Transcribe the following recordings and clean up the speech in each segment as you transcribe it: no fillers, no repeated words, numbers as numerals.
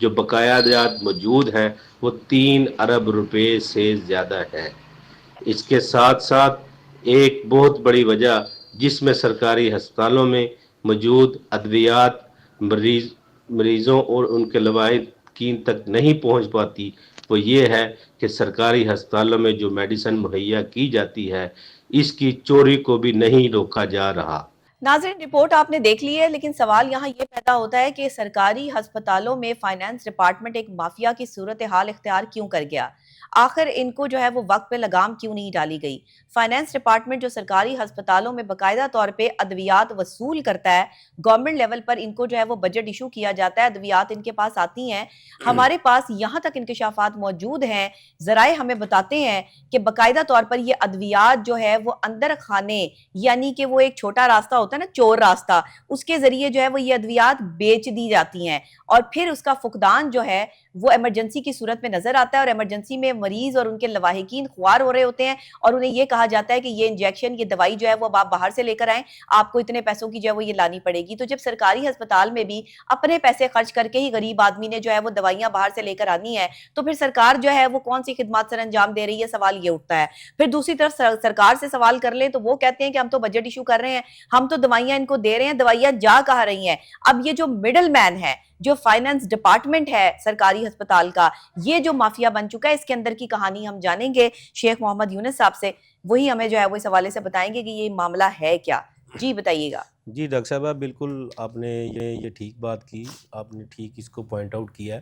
جو بقایات موجود ہیں وہ 3 ارب روپے سے زیادہ ہے۔ اس کے ساتھ ساتھ ایک بہت بڑی وجہ جس میں سرکاری ہسپتالوں میں موجود ادویات مریضوں اور ان کے لواحقین تک نہیں پہنچ پاتی، وہ یہ ہے کہ سرکاری ہسپتالوں میں جو میڈیسن مہیا کی جاتی ہے اس کی چوری کو بھی نہیں روکا جا رہا۔ ناظرین، رپورٹ آپ نے دیکھ لی ہے، لیکن سوال یہاں یہ پیدا ہوتا ہے کہ سرکاری ہسپتالوں میں فائنانس ڈپارٹمنٹ ایک مافیا کی صورتحال اختیار کیوں کر گیا؟ آخر ان کو جو ہے وہ وقت پہ لگام کیوں نہیں ڈالی گئی؟ فائنانس ڈپارٹمنٹ جو سرکاری ہسپتالوں میں باقاعدہ طور پہ ادویات وصول کرتا ہے، گورنمنٹ لیول پر ان کو جو ہے وہ بجٹ ایشو کیا جاتا ہے، ادویات ان کے پاس آتی ہیں، ہمارے پاس یہاں تک انکشافات موجود ہیں، ذرائع ہمیں بتاتے ہیں کہ باقاعدہ طور پر یہ ادویات جو ہے وہ اندر خانے، یعنی کہ وہ ایک چھوٹا راستہ ہوتا ہے نا، چور راستہ، اس کے ذریعے جو ہے وہ یہ ادویات بیچ دی جاتی ہیں، اور پھر اس کا فقدان جو ہے وہ ایمرجنسی کی صورت میں نظر آتا ہے، اور ایمرجنسی میں مریض اور ان کے لواحقین خوار ہو رہے ہوتے ہیں، اور انہیں یہ کہا جاتا ہے کہ یہ انجیکشن، یہ دوائی جو ہے وہ آپ باہر سے لے کر آئیں، آپ کو اتنے پیسوں کی جو ہے وہ یہ لانی پڑے گی۔ تو جب سرکاری ہسپتال میں بھی اپنے پیسے خرچ کر کے ہی غریب آدمی نے جو ہے وہ دوائیاں باہر سے لے کر آنی ہے، تو پھر سرکار جو ہے وہ کون سی خدمات سر انجام دے رہی ہے، سوال یہ اٹھتا ہے۔ پھر دوسری طرف سرکار سے سوال کر لیں تو وہ کہتے ہیں کہ ہم تو بجٹ ایشو کر رہے ہیں، ہم تو دوائیاں ان کو دے رہے ہیں، دوائیاں جا کہاں رہی ہیں؟ اب یہ جو مڈل مین ہے، جو فائنانس ڈپارٹمنٹ ہے سرکاری ہسپتال کا، یہ جو مافیا بن چکا ہے، اس کے اندر کی کہانی ہم جانیں گے شیخ محمد یونس صاحب سے، وہی ہمیں جو ہے وہ اس حوالے سے بتائیں گے کہ یہ معاملہ ہے کیا۔ جی بتائیے گا۔ جی ڈاکٹر صاحبہ، بالکل آپ نے یہ ٹھیک بات کی، آپ نے ٹھیک اس کو پوائنٹ آؤٹ کیا ہے۔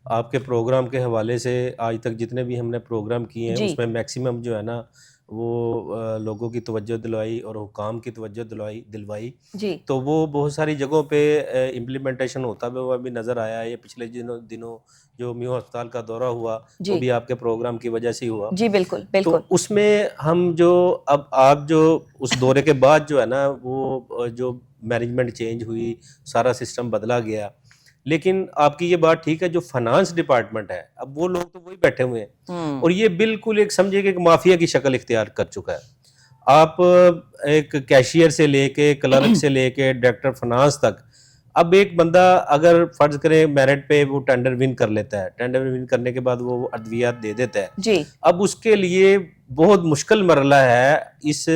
آپ کے پروگرام کے حوالے سے آج تک جتنے بھی ہم نے پروگرام کیے ہیں جی اس میں میکسیمم جو ہے نا وہ لوگوں کی توجہ دلوائی اور حکام کی توجہ دلوائی، جی تو وہ بہت ساری جگہوں پہ امپلیمنٹیشن ہوتا ہوا بھی نظر آیا ہے۔ یہ پچھلے دنوں جو میو ہسپتال کا دورہ ہوا وہ جی بھی آپ کے پروگرام کی وجہ سے ہوا۔ جی بالکل تو بالکل۔ اس میں ہم جو اب آپ جو اس دورے کے بعد جو ہے نا وہ جو مینجمنٹ چینج ہوئی، سارا سسٹم بدلا گیا، لیکن آپ کی یہ بات ٹھیک ہے، جو فائنانس ڈپارٹمنٹ ہے اب وہ لوگ تو وہی بیٹھے ہوئے ہیں، اور یہ بالکل ایک سمجھے کہ ایک مافیا کی شکل اختیار کر چکا ہے۔ آپ ایک کیشیئر سے لے کے کلرک سے لے کے ڈائریکٹر فائنانس تک، اب ایک بندہ اگر فرض کرے میرٹ پہ وہ ٹینڈر ون کر لیتا ہے، ٹینڈر ون کرنے کے بعد وہ ادویات دے دیتا ہے، جی اب اس کے لیے بہت مشکل مرحلہ ہے اس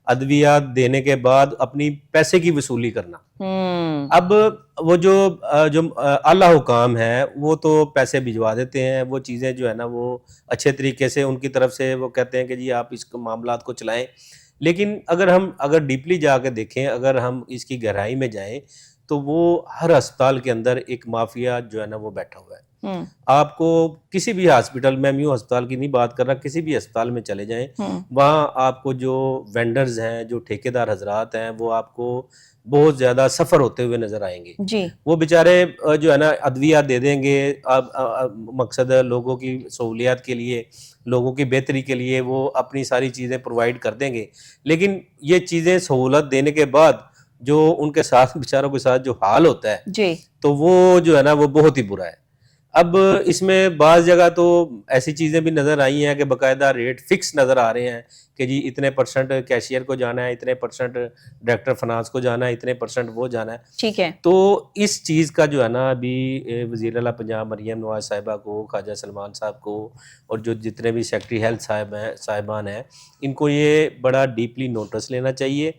ادویات دینے کے بعد اپنی پیسے کی وصولی کرنا۔ اب وہ جو اعلیٰ حکام ہے وہ تو پیسے بھجوا دیتے ہیں، وہ چیزیں جو ہے نا وہ اچھے طریقے سے ان کی طرف سے وہ کہتے ہیں کہ جی آپ اس معاملات کو چلائیں، لیکن اگر ڈیپلی جا کے دیکھیں، اگر ہم اس کی گہرائی میں جائیں تو وہ ہر ہسپتال کے اندر ایک مافیا جو ہے نا وہ بیٹھا ہوا ہے۔ آپ کو کسی بھی ہاسپٹل میں، میو ہسپتال کی نہیں بات کر رہا، کسی بھی ہسپتال میں چلے جائیں، وہاں آپ کو جو وینڈرز ہیں، جو ٹھیکیدار حضرات ہیں، وہ آپ کو بہت زیادہ سفر ہوتے ہوئے نظر آئیں گے۔ جی وہ بیچارے جو ہے نا ادویات دے دیں گے، مقصد ہے لوگوں کی سہولیات کے لیے، لوگوں کی بہتری کے لیے وہ اپنی ساری چیزیں پرووائڈ کر دیں گے، لیکن یہ چیزیں سہولت دینے کے بعد جو ان کے ساتھ بیچاروں کے ساتھ جو حال ہوتا ہے جی تو وہ جو ہے نا وہ بہت ہی برا ہے۔ اب اس میں بعض جگہ تو ایسی چیزیں بھی نظر آئی ہیں کہ باقاعدہ ریٹ فکس نظر آ رہے ہیں کہ جی اتنے پرسنٹ کیشیئر کو جانا ہے، اتنے پرسنٹ ڈائریکٹر فائنانس کو جانا ہے، اتنے پرسنٹ وہ جانا ہے۔ ٹھیک ہے۔ تو اس چیز کا جو ہے نا ابھی وزیر اعلیٰ پنجاب مریم نواز صاحبہ کو، خواجہ سلمان صاحب کو، اور جو جتنے بھی سیکرٹری ہیلتھ صاحبان ہیں، ان کو یہ بڑا ڈیپلی نوٹس لینا چاہیے،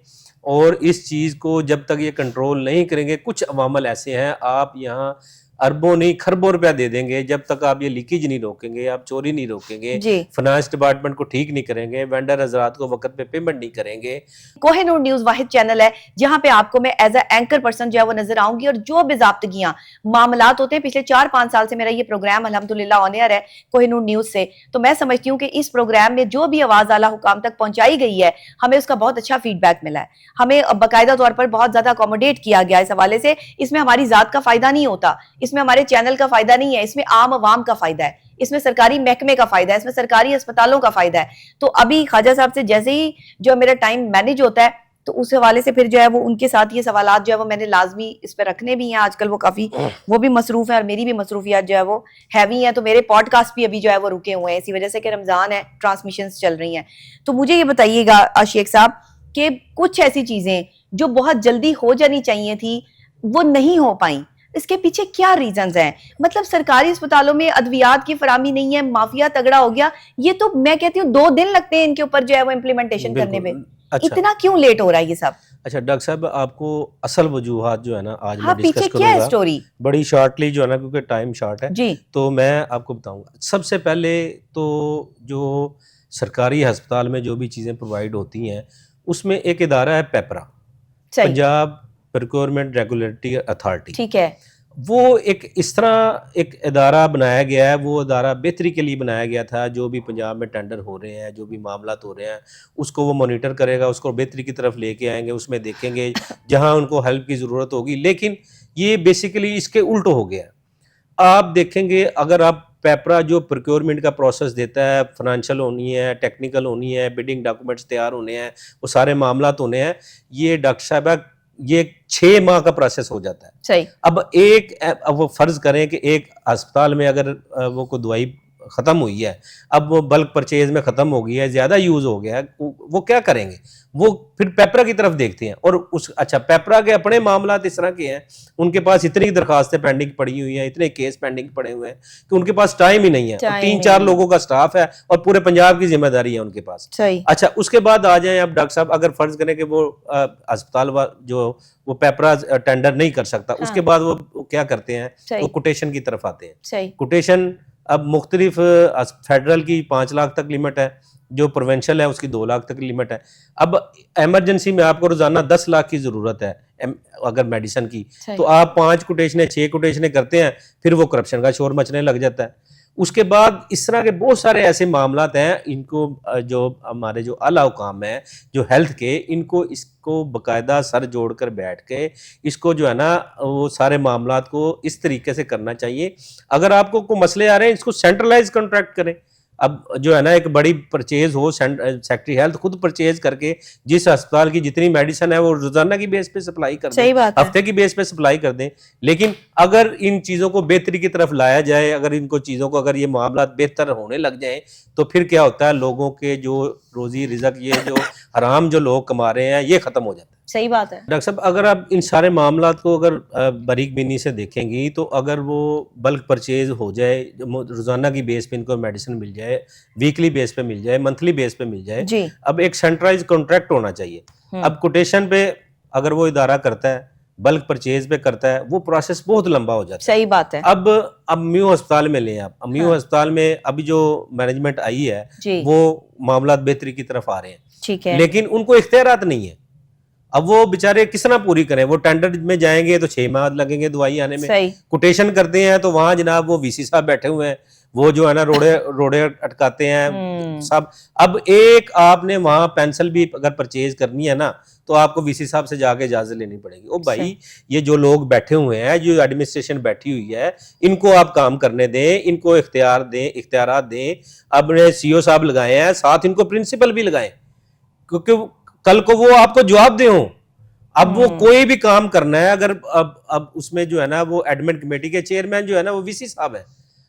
اور اس چیز کو جب تک یہ کنٹرول نہیں کریں گے، کچھ عوامل ایسے ہیں آپ یہاں اربوں نہیں کھربوں روپیہ دے دیں گے، جب تک آپ یہ لیکیج نہیں روکیں گے، آپ چوری نہیں روکیں گے، جی فائنانس ڈپارٹمنٹ کو ٹھیک نہیں کریں گے، وینڈر حضرات کو وقت پہ پیمنٹ نہیں کریں گے۔ کوہ نور نیوز واحد چینل ہے جہاں پہ آپ کو میں ایز اے اینکر پرسن جو ہے وہ نظر آؤں گی، اور جو باضابطگیاں معاملات ہوتے ہیں، پچھلے 4-5 سال سے میرا یہ پروگرام الحمدللہ آن ایئر ہے کوہ نور نیوز سے، تو میں سمجھتی ہوں کہ اس پروگرام میں جو بھی آواز اعلیٰ حکام تک پہنچائی گئی ہے، ہمیں اس کا بہت اچھا فیڈ بیک ملا ہے، ہمیں باقاعدہ طور پر بہت زیادہ اکوموڈیٹ کیا گیا اس حوالے سے۔ اس میں ہماری ذات کا فائدہ نہیں ہوتا، اس میں ہمارے چینل کا فائدہ نہیں ہے، اس میں عام عوام کا فائدہ ہے، اس میں سرکاری محکمے کا فائدہ ہے، اس میں سرکاری ہسپتالوں کا فائدہ ہے۔ تو ابھی خواجہ صاحب سے جیسے ہی جو میرا ٹائم مینج ہوتا ہے تو اس حوالے سے پھر جو ہے وہ ان کے ساتھ یہ سوالات جو ہے وہ میں نے لازمی اس پہ رکھنے بھی ہیں، آج کل وہ کافی وہ بھی مصروف ہیں اور میری بھی مصروفیات جو ہے وہ ہیوی ہیں، تو میرے پوڈ کاسٹ بھی ابھی جو ہے وہ رکے ہوئے ہیں اسی وجہ سے کہ رمضان ہے، ٹرانسمیشنز چل رہی ہیں۔ تو مجھے یہ بتائیے گا شیخ صاحب کہ کچھ ایسی چیزیں جو بہت جلدی ہو جانی چاہیے تھی وہ نہیں ہو پائیں، اس کے پیچھے کیا ریزنز ہیں؟ مطلب سرکاری اسپتالوں میں ادویات کی فراہمی نہیں ہے، مافیا تگڑا ہو گیا، یہ تو میں کہتی ہوں 2 دن لگتے ہیں ان کے اوپر جو ہے وہ امپلیمنٹیشن کرنے میں، اتنا کیوں لیٹ ہو رہا ہے یہ سب؟ اچھا ڈاکٹر صاحب، آپ کو اصل وجوہات جو ہے نا آج میں پیچھے ڈسکس کیا ہے کروں گا سٹوری؟ بڑی شارٹلی جو ہے نا، کیونکہ ٹائم شارٹ ہے جی تو میں آپ کو بتاؤں گا. سب سے پہلے تو جو سرکاری ہسپتال میں جو بھی چیزیں پرووائڈ ہوتی ہیں اس میں ایک ادارہ ہے پیپرا، صحیح، پنجاب پروکیورمنٹ ریگولیٹری اتھارٹی. ٹھیک ہے، وہ ایک اس طرح ایک ادارہ بنایا گیا ہے، وہ ادارہ بہتری کے لیے بنایا گیا تھا. جو بھی پنجاب میں ٹینڈر ہو رہے ہیں، جو بھی معاملات ہو رہے ہیں، اس کو وہ مانیٹر کرے گا، اس کو بہتری کی طرف لے کے آئیں گے، اس میں دیکھیں گے جہاں ان کو ہیلپ کی ضرورت ہوگی. لیکن یہ بیسیکلی اس کے الٹ ہو گیا. آپ دیکھیں گے اگر آپ پیپرا جو پروکیورمنٹ کا پروسیس دیتا ہے، فائنینشیل ہونی ہے، ٹیکنیکل ہونی ہے، بڈنگ ڈاکومنٹس تیار ہونے ہیں، وہ سارے معاملات ہونے ہیں، یہ ڈاکٹر صاحبہ یہ 6 ماہ کا پروسیس ہو جاتا ہے. صحیح، اب وہ فرض کریں کہ ایک ہسپتال میں اگر وہ کوئی دوائی ختم ہوئی ہے، اب وہ بلک پرچیز میں ختم ہو گئی ہے، زیادہ یوز ہو گیا ہے، وہ کیا کریں گے؟ وہ پھر پیپرا کی طرف دیکھتے ہیں. اور اچھا پیپرا کے اپنے معاملات اس طرح کے ہیں، ان کے پاس اتنی درخواستیں پینڈنگ پڑی ہوئی ہیں، اتنے کیس پینڈنگ پڑے ہوئے ہیں کہ ان کے پاس ٹائم ہی نہیں ہے. 3-4 لوگوں کا سٹاف ہے اور پورے پنجاب کی ذمہ داری ہے ان کے پاس. صحیح، اچھا اس کے بعد آ جائیں اب ڈاکٹر صاحب، اگر فرض کریں کہ وہ ہسپتال جو وہ پیپرا ٹینڈر نہیں کر سکتا، اس کے بعد وہ کیا کرتے ہیں؟ وہ کوٹیشن کی طرف آتے ہیں. صحیح، کوٹیشن اب مختلف فیڈرل کی 5 لاکھ تک لمٹ ہے، جو پروونشل ہے اس کی 2 لاکھ تک لمٹ ہے. اب ایمرجنسی میں آپ کو روزانہ 10 لاکھ کی ضرورت ہے اگر میڈیسن کی، تو آپ 5 کوٹیشنیں 6 کوٹیشنیں کرتے ہیں، پھر وہ کرپشن کا شور مچنے لگ جاتا ہے. اس کے بعد اس طرح کے بہت سارے ایسے معاملات ہیں، ان کو جو ہمارے جو اعلیٰ حکام ہیں جو ہیلتھ کے، ان کو اس کو باقاعدہ سر جوڑ کر بیٹھ کے اس کو جو ہے نا وہ سارے معاملات کو اس طریقے سے کرنا چاہیے. اگر آپ کو کوئی مسئلے آ رہے ہیں، اس کو سینٹرلائز کنٹریکٹ کریں. اب جو ہے نا ایک بڑی پرچیز ہو، سیکٹری ہیلتھ خود پرچیز کر کے جس ہسپتال کی جتنی میڈیسن ہے وہ روزانہ کی بیس پہ سپلائی کر دیں، ہفتے کی بیس پہ سپلائی کر دیں. لیکن اگر ان چیزوں کو بہتری کی طرف لایا جائے، اگر ان کو چیزوں کو اگر یہ معاملات بہتر ہونے لگ جائیں، تو پھر کیا ہوتا ہے، لوگوں کے جو روزی رزق، یہ جو حرام جو لوگ کما رہے ہیں، یہ ختم ہو جاتا ہے. صحیح بات ہے ڈاکٹر صاحب. اگر آپ ان سارے معاملات کو اگر باریک بینی سے دیکھیں گی، تو اگر وہ بلک پرچیز ہو جائے، روزانہ کی بیس پہ ان کو میڈیسن مل جائے، ویکلی بیس پہ مل جائے، منتھلی بیس پہ مل جائے، جی، اب ایک سینٹرائز کانٹریکٹ ہونا چاہیے. اب کوٹیشن پہ اگر وہ ادارہ کرتا ہے، بلک پرچیز پہ کرتا ہے، وہ پروسیس بہت لمبا ہو جاتا ہے. صحیح بات ہے. اب میو ہسپتال میں لیں آپ، میو ہسپتال میں ابھی جو مینجمنٹ آئی ہے وہ معاملات بہتری کی طرف آ رہے ہیں، ٹھیک ہے، لیکن ان کو اختیارات نہیں ہے. اب وہ بیچارے کس طرح پوری کریں؟ وہ ٹینڈر میں جائیں گے تو 6 ماہ لگیں گے دوائی آنے میں. کوٹیشن کرتے ہیں تو وہاں جناب وہ وی سی صاحب بیٹھے ہوئے ہیں، وہ جو ہے نا روڑے اٹکاتے ہیں سب. اب ایک آپ نے وہاں پینسل بھی اگر پرچیز کرنی ہے نا، تو آپ کو وی سی صاحب سے جا کے اجازت لینی پڑے گی. او بھائی، یہ جو لوگ بیٹھے ہوئے ہیں، جو ایڈمنسٹریشن بیٹھی ہوئی ہے، ان کو آپ کام کرنے دیں، ان کو اختیارات دیں. اب نے سی او صاحب لگائے ہیں، ساتھ ان کو پرنسپل بھی لگائیں، کیونکہ کل کو وہ آپ کو جواب دے ہوں. اب وہ کوئی بھی کام کرنا ہے، اگر اب اس میں جو ہے نا وہ ایڈمن کمیٹی کے چیئرمین جو ہے نا وہ وی سی صاحب ہیں.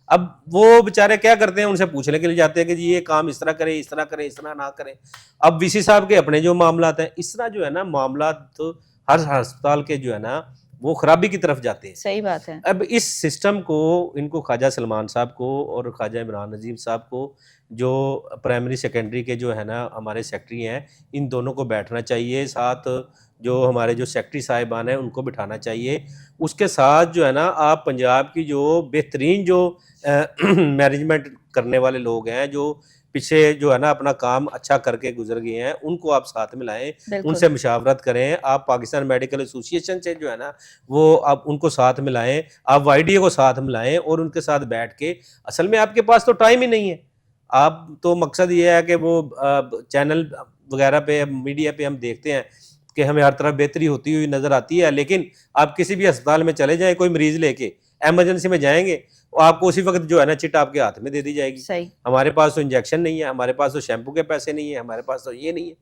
اب وہ بیچارے کیا کرتے ہیں، ان سے پوچھنے کے لیے جاتے ہیں کہ جی یہ کام اس طرح کریں، اس طرح کریں، اس طرح نہ کریں. اب وی سی صاحب کے اپنے جو معاملات ہیں، اس طرح جو ہے نا معاملات ہر ہسپتال کے جو ہے نا وہ خرابی کی طرف جاتے ہیں. صحیح بات ہے. اب اس سسٹم کو، ان کو خواجہ سلمان صاحب کو اور خواجہ عمران نظیم صاحب کو، جو پرائمری سیکنڈری کے جو ہے نا ہمارے سیکٹری ہیں، ان دونوں کو بیٹھنا چاہیے. ساتھ جو ہمارے جو سیکٹری صاحبان ہیں ان کو بٹھانا چاہیے. اس کے ساتھ جو ہے نا آپ پنجاب کی جو بہترین جو مینجمنٹ کرنے والے لوگ ہیں، جو پیچھے جو ہے نا اپنا کام اچھا کر کے گزر گئے ہیں، ان کو آپ ساتھ میں لائیں، ان سے مشاورت کریں. آپ پاکستان میڈیکل ایسوسی ایشن سے جو ہے نا وہ آپ ان کو ساتھ میں لائیں، آپ وائی ڈی اے کو ساتھ میں لائیں، اور ان کے ساتھ بیٹھ کے، اصل میں آپ کے پاس تو ٹائم ہی نہیں ہے. آپ تو مقصد یہ ہے کہ وہ چینل وغیرہ پہ، میڈیا پہ ہم دیکھتے ہیں کہ ہمیں ہر طرف بہتری ہوتی ہوئی نظر آتی ہے، لیکن آپ کسی بھی ہسپتال میں چلے جائیں، کوئی مریض لے کے ایمرجنسی میں جائیں گے، آپ کو اسی وقت جو ہے نا چٹ آپ کے ہاتھ میں دے دی جائے گی. ہمارے پاس تو انجیکشن نہیں ہے، ہمارے پاس تو شیمپو کے پیسے نہیں ہیں، ہمارے پاس تو یہ نہیں ہے.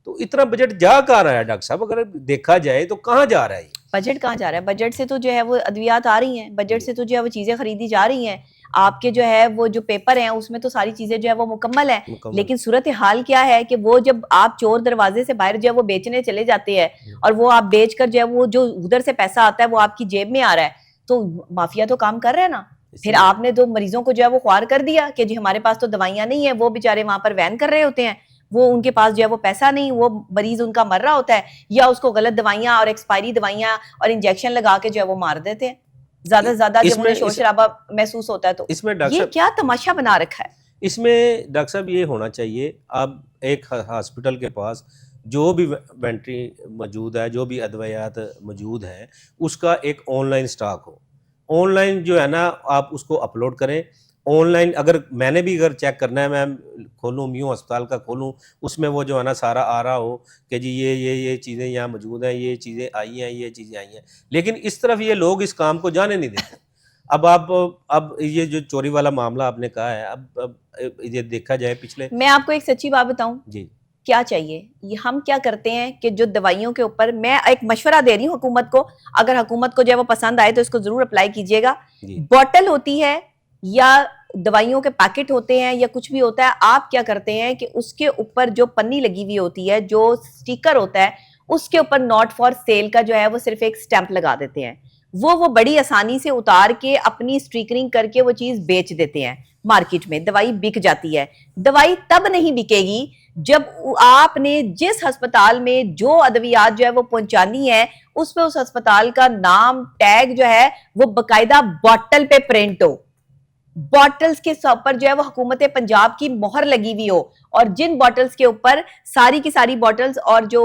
تو اتنا بجٹ جا کہاں رہا ہے ڈاکٹر صاحب؟ اگر دیکھا جائے تو کہاں جا رہا ہے یہ بجٹ؟ کہاں جا رہا ہے؟ بجٹ سے تو جو ہے وہ ادویات آ رہی ہیں، بجٹ سے تو جو ہے وہ چیزیں خریدی جا رہی ہیں. آپ کے جو ہے وہ جو پیپر ہیں اس میں تو ساری چیزیں جو ہے وہ مکمل ہیں، لیکن صورتحال کیا ہے کہ وہ جب آپ چور دروازے سے باہر جو ہے وہ بیچنے چلے جاتے ہیں، اور وہ آپ بیچ کر جو ہے وہ جو ادھر سے پیسہ آتا ہے وہ آپ کی جیب میں آ رہا ہے، تو مافیا تو کام کر رہا ہے نا. پھر آپ نے تو مریضوں کو جو ہے وہ خوار کر دیا کہ جی ہمارے پاس تو دوائیاں نہیں ہیں, وہ بےچارے وہاں پر وین کر رہے ہوتے ہیں, وہ ان کے پاس جو ہے وہ پیسہ نہیں, وہ مریض ان کا مر رہا ہوتا ہے, یا اس کو غلط دوائیاں اور ایکسپائری دوائیاں اور انجیکشن لگا کے جو ہے وہ مار دیتے ہیں زیادہ سے زیادہ جب انہیں شور شرابہ محسوس ہوتا ہے. تو اس میں یہ کیا تماشا بنا رکھا ہے؟ اس میں ڈاکٹر صاحب یہ ہونا چاہیے, اب ایک ہاسپٹل کے پاس جو بھی وینٹری موجود ہے, جو بھی ادویات موجود ہیں, اس کا ایک on line stock who. On line جو ہے نا آپ اس کو اپلوڈ کریں. آن لائن اگر میں نے بھی اگر چیک کرنا ہے, میں کھولوں میو ہسپتال کا کھولوں, اس میں وہ جو ہے نا سارا آ رہا ہو کہ جی یہ چیزیں یہاں موجود ہیں, یہ چیزیں آئی ہیں, یہ چیزیں آئی ہیں. لیکن اس طرف یہ لوگ اس کام کو جانے نہیں دیتے. اب یہ جو چوری والا معاملہ آپ نے کہا ہے, اب یہ دیکھا جائے پچھلے, میں آپ کو ایک سچی بات بتاؤں, جی کیا چاہیے, یہ ہم کیا کرتے ہیں کہ جو دوائیوں کے اوپر, میں ایک مشورہ دے رہی ہوں حکومت کو, اگر حکومت کو جو ہے وہ پسند آئے تو اس کو ضرور اپلائی کیجئے گا. بوٹل ہوتی ہے یا دوائیوں کے پیکٹ ہوتے ہیں یا کچھ بھی ہوتا ہے, آپ کیا کرتے ہیں کہ اس کے اوپر جو پنی لگی ہوئی ہوتی ہے, جو سٹیکر ہوتا ہے, اس کے اوپر ناٹ فار سیل کا جو ہے وہ صرف ایک سٹیمپ لگا دیتے ہیں. وہ بڑی آسانی سے اتار کے اپنی سٹریکرنگ کر کے وہ چیز بیچ دیتے ہیں مارکیٹ میں, دوائی بک جاتی ہے. دوائی تب نہیں بکے گی جب آپ نے جس ہسپتال میں جو ادویات جو ہے وہ پہنچانی ہے, اس پہ اس ہسپتال کا نام ٹیگ جو ہے وہ باقاعدہ بوٹل پہ پرنٹ ہو, بوٹلز کے اوپر جو ہے وہ حکومت پنجاب کی مہر لگی ہوئی ہو, اور جن بوٹلز کے اوپر ساری کی ساری بوٹلز اور جو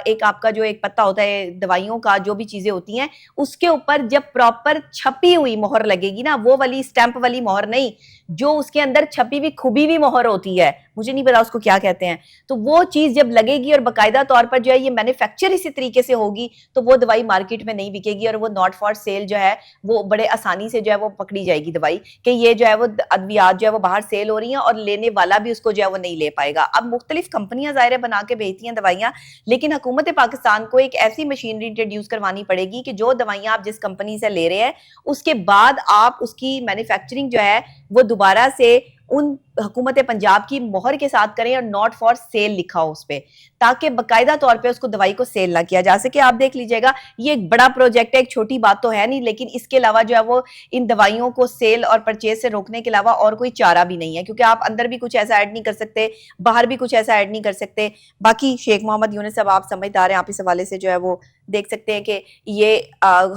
ایک آپ کا جو ایک پتہ ہوتا ہے دوائیوں کا, جو بھی چیزیں ہوتی ہیں, اس کے اوپر جب پراپر چھپی ہوئی مہر لگے گی نا, وہ والی سٹیمپ والی مہر نہیں, جو اس کے اندر چھپی ہوئی کھبی ہوئی مہر ہوتی ہے, مجھے نہیں پتا اس کو کیا کہتے ہیں, تو وہ چیز جب لگے گی اور باقاعدہ طور پر جو ہے یہ مینوفیکچر اسی طریقے سے ہوگی, تو وہ دوائی مارکیٹ میں نہیں بکے گی, اور وہ ناٹ فار سیل جو ہے وہ بڑے آسانی سے جو ہے وہ پکڑی جائے گی دوائی, کہ یہ جو ہے وہ ادویات جو ہے وہ باہر سیل ہو رہی ہیں, اور لینے والا بھی اس کو جو ہے وہ نہیں لے پائے گا. اب مختلف کمپنیاں ظاہر بنا کے بھیجتی ہیں دوائیاں, لیکن حکومت پاکستان کو ایک ایسی مشینری انٹروڈیوس کروانی پڑے گی کہ جو دوائیاں آپ جس کمپنی سے لے رہے ہیں, اس کے بعد آپ اس کی مینوفیکچرنگ جو ہے وہ دوبارہ سے ان حکومت پنجاب کی مہر کے ساتھ کریں, اور ناٹ فار سیل لکھا ہو اس پہ, تاکہ باقاعدہ طور پہ اس کو دوائی کو سیل نہ کیا جا سکے. آپ دیکھ لیجئے گا, یہ ایک بڑا پروجیکٹ ہے, ایک چھوٹی بات تو ہے نہیں, لیکن اس کے علاوہ جو ہے وہ ان دوائیوں کو سیل اور پرچیز سے روکنے کے علاوہ اور کوئی چارہ بھی نہیں ہے, کیونکہ آپ اندر بھی کچھ ایسا ایڈ نہیں کر سکتے, باہر بھی کچھ ایسا ایڈ نہیں کر سکتے. باقی شیخ محمد یونس صاحب آپ سمجھدار ہیں, آپ اس حوالے سے جو ہے وہ دیکھ سکتے ہیں کہ یہ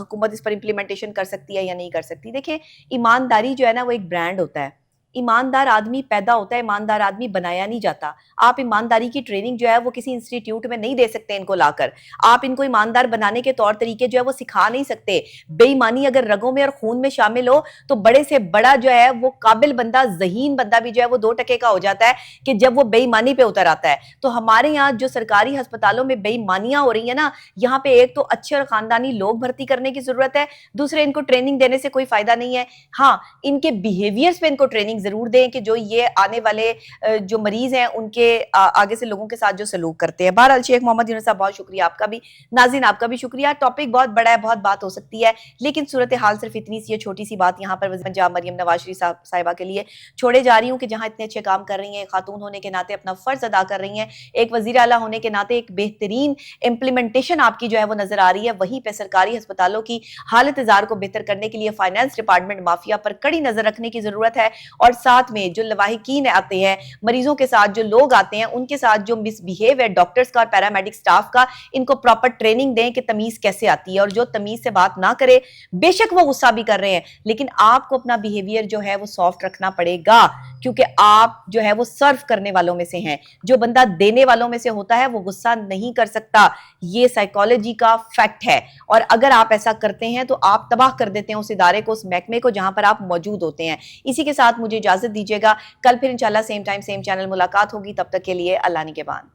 حکومت اس پر امپلیمنٹیشن کر سکتی ہے یا نہیں کر سکتی. دیکھیں, ایمانداری جو ہے نا وہ ایک برانڈ ہوتا ہے. ایماندار آدمی پیدا ہوتا ہے, ایماندار آدمی بنایا نہیں جاتا. آپ ایمانداری کی ٹریننگ جو ہے وہ کسی انسٹیٹیوٹ میں نہیں دے سکتے ان کو لا کر, آپ ان کو ایماندار بنانے کے طور طریقے جو ہے وہ سکھا نہیں سکتے. بے ایمانی اگر رگوں میں اور خون میں شامل ہو تو بڑے سے بڑا جو ہے وہ قابل بندہ, ذہین بندہ بھی جو ہے وہ 2 ٹکے کا ہو جاتا ہے کہ جب وہ بے ایمانی پہ اتر آتا ہے. تو ہمارے یہاں جو سرکاری ہسپتالوں میں بے ایمانیاں ہو رہی ہیں نا, یہاں پہ ایک تو اچھے اور خاندانی لوگ بھرتی کرنے کی ضرورت ہے, دوسرے ان کو ٹریننگ دینے سے کوئی فائدہ نہیں ہے. ہاں, ان کے بیہیویئرز پہ ان کو ٹریننگ ضرور دیں کہ جو یہ آنے والے جو مریض ہیں ان کے آگے سے لوگوں کے ساتھ جو سلوک کرتے ہیں. بہرحال شیخ محمد یونس صاحب بہت شکریہ, آپ کا بھی, ناظرین آپ کا بھی شکریہ. ٹاپک بہت بڑا ہے, بہت بات ہو سکتی ہے, لیکن صورتحال صرف اتنی سی ہے, چھوٹی سی بات یہاں پر وزیر پنجاب مریم نواز شریف صاحبہ کے لیے چھوڑے جا رہی ہوں کہ جہاں اتنے اچھے کام کر رہی ہیں, خاتون ہونے کے ناطے اپنا فرض ادا کر رہی ہیں, ایک وزیر اعلیٰ ہونے کے ناطے ایک بہترین امپلیمنٹیشن آپ کی جو ہے وہ نظر آ رہی ہے. وہیں پہ سرکاری ہسپتالوں کی حالت عزار کو بہتر کرنے کے لیے فائنانس ڈپارٹمنٹ مافیا پر کڑی نظر رکھنے کی ضرورت ہے, اور ساتھ میں جو لواحقین آتے ہیں, مریضوں کے ساتھ جو لوگ آتے ہیں, ان کے ساتھ جو مس بیہیو ہے ڈاکٹرز کا اور پیرامیڈک سٹاف کا, ان کو پراپر ٹریننگ دیں کہ تمیز کیسے آتی ہے, اور جو تمیز سے بات نہ کرے, بے شک وہ غصہ بھی کر رہے ہیں, لیکن آپ کو اپنا بیہیویئر جو ہے وہ سافٹ رکھنا پڑے گا, کیونکہ آپ جو ہے وہ سرو کرنے والوں میں سے ہیں. جو بندہ دینے والوں میں سے ہوتا ہے وہ غصہ نہیں کر سکتا, یہ سائیکالوجی کا فیکٹ ہے, اور اگر آپ ایسا کرتے ہیں تو آپ تباہ کر دیتے ہیں اس ادارے کو, اس محکمے کو جہاں پر آپ موجود ہوتے ہیں. اسی کے ساتھ مجھے اجازت دیجیے گا, کل پھر انشاءاللہ سیم ٹائم سیم چینل ملاقات ہوگی, تب تک کے لیے اللہ نگہبان.